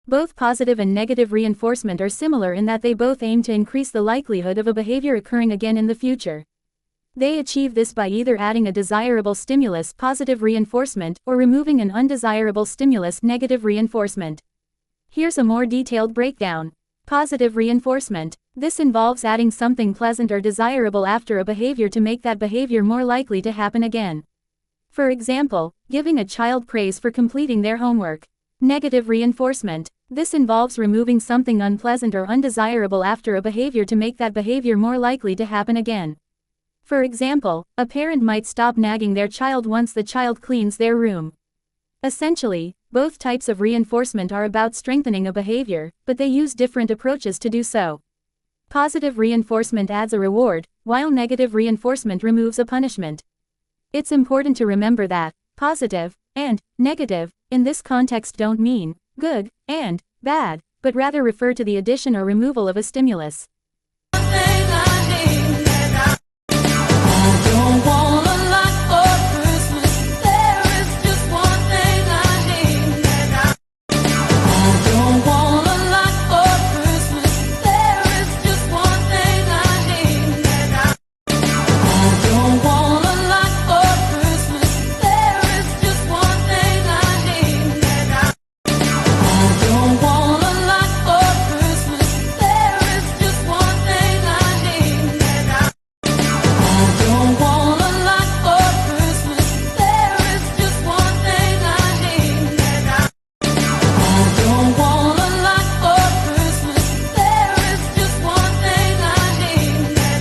Both positive and negative reinforcement are similar in that they both aim to increase the likelihood of a behavior occurring again in the future. They achieve this by either adding a desirable stimulus, positive reinforcement, or removing an undesirable stimulus, negative reinforcement. Here's a more detailed breakdown. Positive reinforcement. This involves adding something pleasant or desirable after a behavior to make that behavior more likely to happen again. For example, giving a child praise for completing their homework. Negative reinforcement. This involves removing something unpleasant or undesirable after a behavior to make that behavior more likely to happen again. For example, a parent might stop nagging their child once the child cleans their room. Essentially, both types of reinforcement are about strengthening a behavior, but they use different approaches to do so. Positive reinforcement adds a reward, while negative reinforcement removes a punishment. It's important to remember that positive and negative in this context don't mean good and bad, but rather refer to the addition or removal of a stimulus.